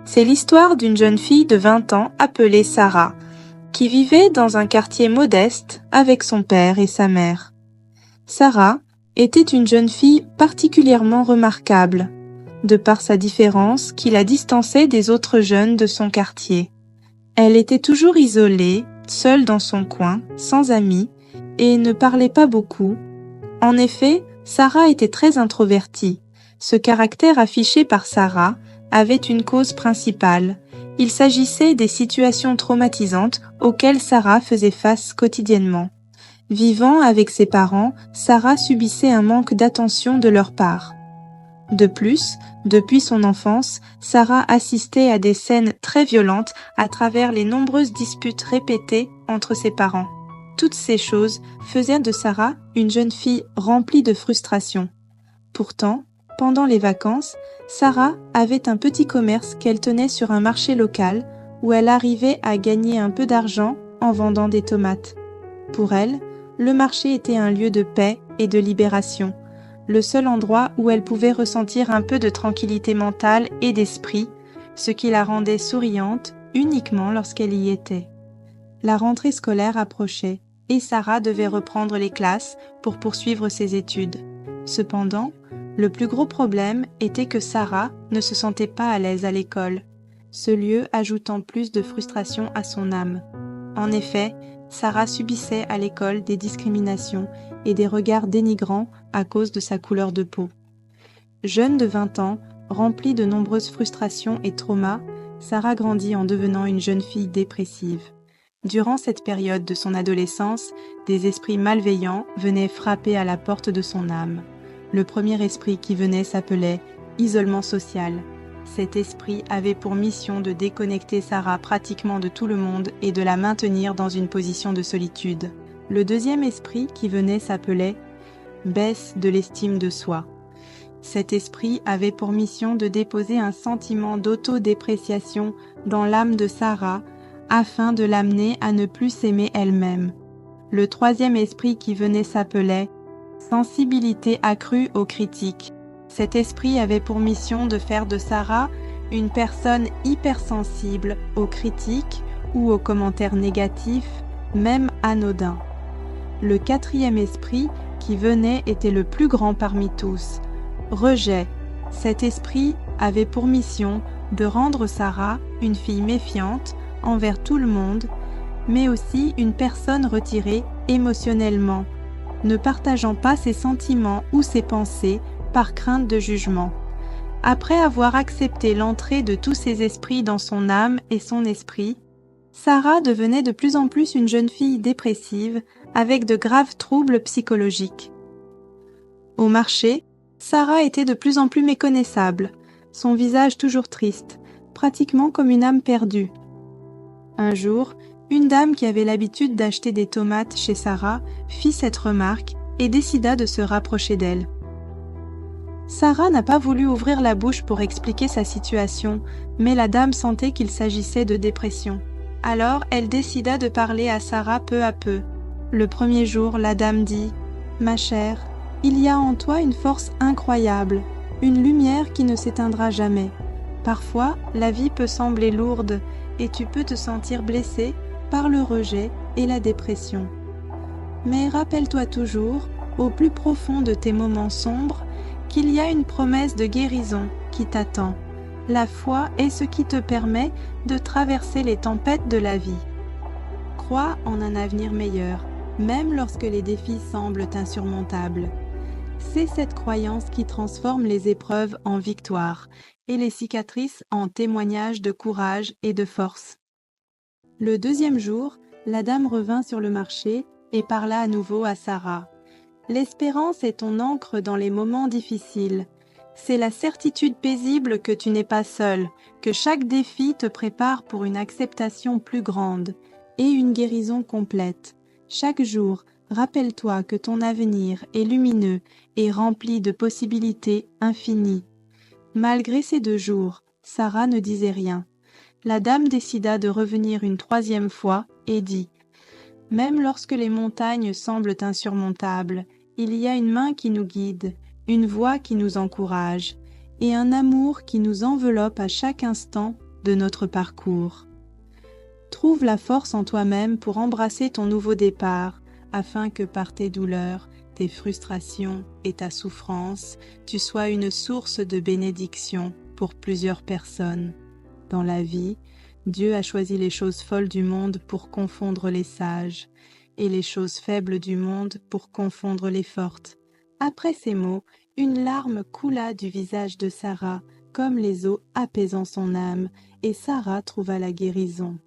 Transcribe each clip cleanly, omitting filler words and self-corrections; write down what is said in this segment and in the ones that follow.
C'est l'histoire d'une jeune fille de 20 ans appelée Sarah, qui vivait dans un quartier modeste avec son père et sa mère. Sarah était une jeune fille particulièrement remarquable, de par sa différence qui la distançait des autres jeunes de son quartier. Elle était toujours isolée, seule dans son coin, sans amis, et ne parlait pas beaucoup. En effet, Sarah était très introvertie. Ce caractère affiché par Sarah avait une cause principale. Il s'agissait des situations traumatisantes auxquelles Sarah faisait face quotidiennement. Vivant avec ses parents, Sarah subissait un manque d'attention de leur part. De plus, depuis son enfance, Sarah assistait à des scènes très violentes à travers les nombreuses disputes répétées entre ses parents. Toutes ces choses faisaient de Sarah une jeune fille remplie de frustration. Pourtant, pendant les vacances, Sarah avait un petit commerce qu'elle tenait sur un marché local où elle arrivait à gagner un peu d'argent en vendant des tomates. Pour elle, le marché était un lieu de paix et de libération, le seul endroit où elle pouvait ressentir un peu de tranquillité mentale et d'esprit, ce qui la rendait souriante uniquement lorsqu'elle y était. La rentrée scolaire approchait et Sarah devait reprendre les classes pour poursuivre ses études. Cependant, le plus gros problème était que Sarah ne se sentait pas à l'aise à l'école, ce lieu ajoutant plus de frustration à son âme. En effet, Sarah subissait à l'école des discriminations et des regards dénigrants à cause de sa couleur de peau. Jeune de 20 ans, remplie de nombreuses frustrations et traumas, Sarah grandit en devenant une jeune fille dépressive. Durant cette période de son adolescence, des esprits malveillants venaient frapper à la porte de son âme. Le premier esprit qui venait s'appelait isolement social. Cet esprit avait pour mission de déconnecter Sarah pratiquement de tout le monde et de la maintenir dans une position de solitude. Le deuxième esprit qui venait s'appelait baisse de l'estime de soi. Cet esprit avait pour mission de déposer un sentiment d'autodépréciation dans l'âme de Sarah afin de l'amener à ne plus s'aimer elle-même. Le troisième esprit qui venait s'appelait sensibilité accrue aux critiques. Cet esprit avait pour mission de faire de Sarah une personne hypersensible aux critiques ou aux commentaires négatifs, même anodins. Le quatrième esprit qui venait était le plus grand parmi tous. Rejet. Cet esprit avait pour mission de rendre Sarah une fille méfiante envers tout le monde, mais aussi une personne retirée émotionnellement, ne partageant pas ses sentiments ou ses pensées par crainte de jugement. Après avoir accepté l'entrée de tous ces esprits dans son âme et son esprit, Sarah devenait de plus en plus une jeune fille dépressive avec de graves troubles psychologiques. Au marché, Sarah était de plus en plus méconnaissable, son visage toujours triste, pratiquement comme une âme perdue. Un jour, une dame qui avait l'habitude d'acheter des tomates chez Sarah fit cette remarque et décida de se rapprocher d'elle. Sarah n'a pas voulu ouvrir la bouche pour expliquer sa situation, mais la dame sentait qu'il s'agissait de dépression. Alors, elle décida de parler à Sarah peu à peu. Le premier jour, la dame dit « Ma chère, il y a en toi une force incroyable, une lumière qui ne s'éteindra jamais. Parfois, la vie peut sembler lourde et tu peux te sentir blessée par le rejet et la dépression. Mais rappelle-toi toujours, au plus profond de tes moments sombres, qu'il y a une promesse de guérison qui t'attend. La foi est ce qui te permet de traverser les tempêtes de la vie. Crois en un avenir meilleur, même lorsque les défis semblent insurmontables. C'est cette croyance qui transforme les épreuves en victoire et les cicatrices en témoignages de courage et de force. Le deuxième jour, la dame revint sur le marché et parla à nouveau à Sarah. L'espérance est ton ancre dans les moments difficiles. C'est la certitude paisible que tu n'es pas seule, que chaque défi te prépare pour une acceptation plus grande et une guérison complète. Chaque jour, rappelle-toi que ton avenir est lumineux et rempli de possibilités infinies. Malgré ces 2 jours, Sarah ne disait rien. La dame décida de revenir une 3e fois et dit « Même lorsque les montagnes semblent insurmontables, il y a une main qui nous guide, une voix qui nous encourage, et un amour qui nous enveloppe à chaque instant de notre parcours. Trouve la force en toi-même pour embrasser ton nouveau départ, afin que par tes douleurs, tes frustrations et ta souffrance, tu sois une source de bénédiction pour plusieurs personnes. Dans la vie, Dieu a choisi les choses folles du monde pour confondre les sages, et les choses faibles du monde pour confondre les fortes. Après ces mots, une larme coula du visage de Sarah, comme les eaux apaisant son âme, et Sarah trouva la guérison.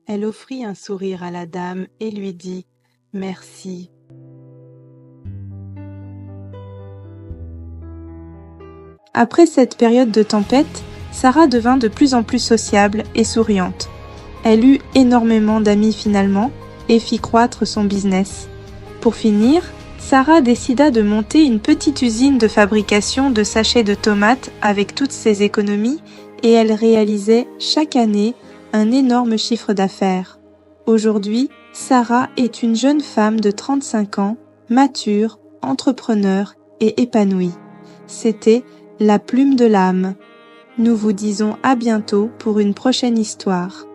Elle offrit un sourire à la dame et lui dit « Merci ». Après cette période de tempête, Sarah devint de plus en plus sociable et souriante. Elle eut énormément d'amis finalement et fit croître son business. Pour finir, Sarah décida de monter une petite usine de fabrication de sachets de tomates avec toutes ses économies et elle réalisait chaque année un énorme chiffre d'affaires. Aujourd'hui, Sarah est une jeune femme de 35 ans, mature, entrepreneur et épanouie. C'était La plume de l'âme. Nous vous disons à bientôt pour une prochaine histoire.